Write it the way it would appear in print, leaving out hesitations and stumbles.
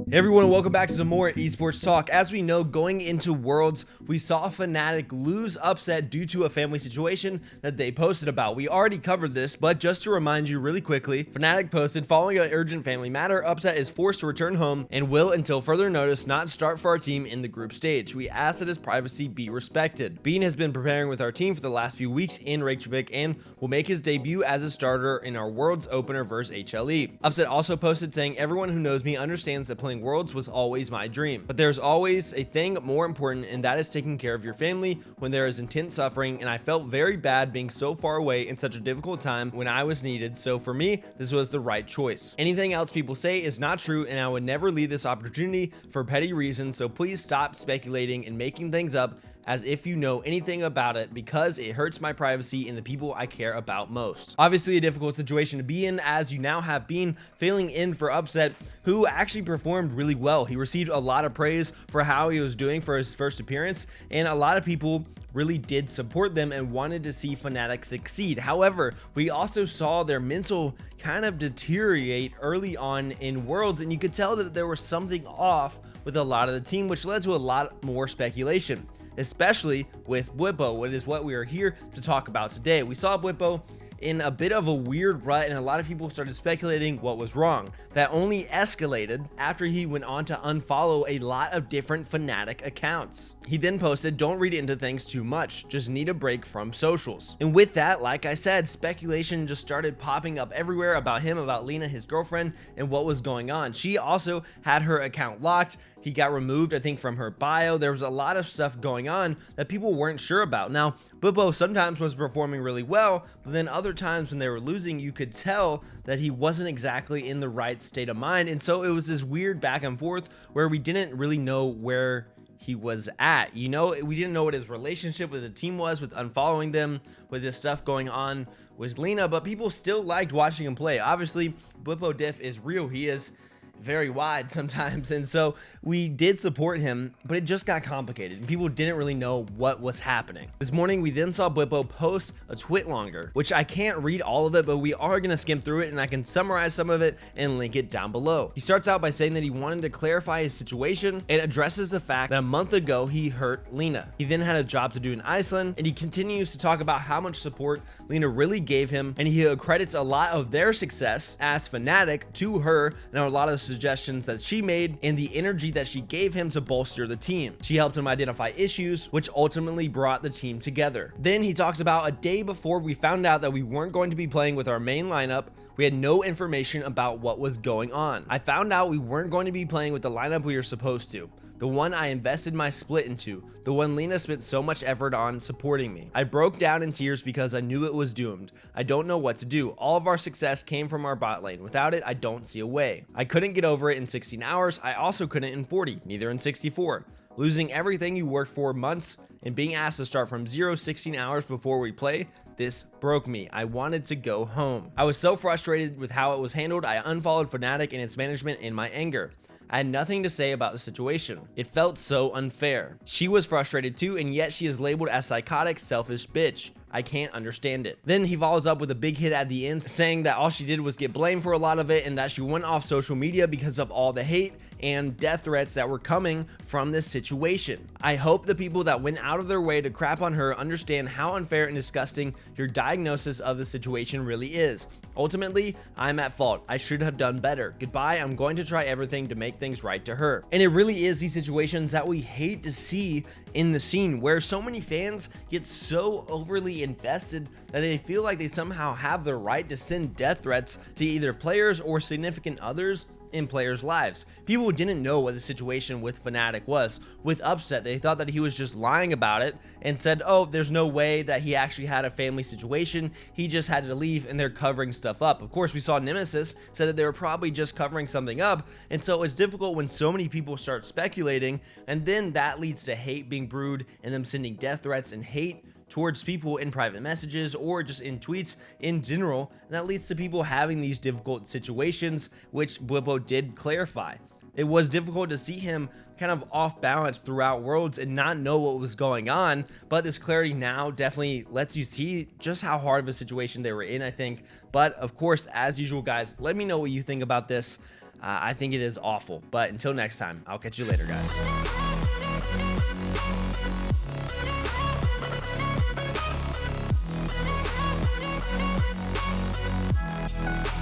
Hey everyone, welcome back to some more Esports Talk. As we know, going into Worlds, we saw FNATIC lose upset due to a family situation that they posted about. We already covered this, but just to remind you really quickly, FNATIC posted, following an urgent family matter, upset is forced to return home and will, until further notice, not start for our team in the group stage. We ask that his privacy be respected. Bean has been preparing with our team for the last few weeks in Reykjavik and will make his debut as a starter in our Worlds opener versus HLE. Upset also posted saying, everyone who knows me understands that playing Worlds was always my dream, but there's always a thing more important, and that is taking care of your family when there is intense suffering, and I felt very bad being so far away in such a difficult time when I was needed, so for me this was the right choice. Anything else people say is not true, and I would never leave this opportunity for petty reasons, so please stop speculating and making things up as if you know anything about it, because it hurts my privacy and the people I care about most. Obviously a difficult situation to be in, as you now have Bean filling in for Upset, who actually performed really well. He received a lot of praise for how he was doing for his first appearance, and a lot of people really did support them and wanted to see FNATIC succeed. However, we also saw their mental kind of deteriorate early on in Worlds, and you could tell that there was something off with a lot of the team, which led to a lot more speculation, especially with Bwipo, which is what we are here to talk about today. We saw Bwipo in a bit of a weird rut, and a lot of people started speculating what was wrong. That only escalated after he went on to unfollow a lot of different FNATIC accounts. He then posted, don't read into things too much, just need a break from socials. And with that, like I said, speculation just started popping up everywhere about him, about Lena, his girlfriend, and what was going on. She also had her account locked. He got removed, I think, from her bio. There was a lot of stuff going on that people weren't sure about. Now, Bwipo sometimes was performing really well, but then other times when they were losing, you could tell that he wasn't exactly in the right state of mind. And so it was this weird back and forth where we didn't really know where he was at. You know, we didn't know what his relationship with the team was, with unfollowing them, with this stuff going on with Lena, but people still liked watching him play. Obviously, Bwipo diff is real. He is very wide sometimes, and so we did support him, but it just got complicated and people didn't really know what was happening. This morning we then saw Bwipo post a tweet longer, which I can't read all of it, but we are going to skim through it and I can summarize some of it and link it down below. He starts out by saying that he wanted to clarify his situation and addresses the fact that a month ago he hurt Lena. He then had a job to do in Iceland, and he continues to talk about how much support Lena really gave him, and he credits a lot of their success as FNATIC to her and a lot of suggestions that she made and the energy that she gave him to bolster the team. She helped him identify issues, which ultimately brought the team together. Then he talks about a day before we found out that we weren't going to be playing with our main lineup. We had no information about what was going on. I found out we weren't going to be playing with the lineup we were supposed to, the one I invested my split into, the one Lena spent so much effort on supporting me. I broke down in tears because I knew it was doomed. I don't know what to do. All of our success came from our bot lane. Without it, I don't see a way. I couldn't get over it in 16 hours. I also couldn't in 40, neither in 64. Losing everything you worked for months and being asked to start from 16 hours before we play, this broke me. I wanted to go home. I was so frustrated with how it was handled. I unfollowed FNATIC and its management in my anger. I had nothing to say about the situation. It felt so unfair. She was frustrated too, and yet she is labeled as psychotic, selfish bitch. I can't understand it. Then he follows up with a big hit at the end, saying that all she did was get blamed for a lot of it and that she went off social media because of all the hate and death threats that were coming from this situation. I hope the people that went out of their way to crap on her understand how unfair and disgusting your diagnosis of the situation really is. Ultimately, I'm at fault. I should have done better. Goodbye. I'm going to try everything to make things right to her. And it really is these situations that we hate to see in the scene, where so many fans get so overly invested that they feel like they somehow have the right to send death threats to either players or significant others in players' lives. People didn't know what the situation with FNATIC was. With Upset, they thought that he was just lying about it and said, oh, there's no way that he actually had a family situation. He just had to leave and they're covering stuff up. Of course, we saw Nemesis said that they were probably just covering something up. And so it's difficult when so many people start speculating, and then that leads to hate being brewed and them sending death threats and hate towards people in private messages or just in tweets in general, and that leads to people having these difficult situations, which Bwipo did clarify. it was difficult to see him kind of off balance throughout Worlds and not know what was going on. But this clarity now definitely lets you see just how hard of a situation they were in, I think. But of course, as usual, guys, let me know what you think about this. I think it is awful. But until next time, I'll catch you later, guys.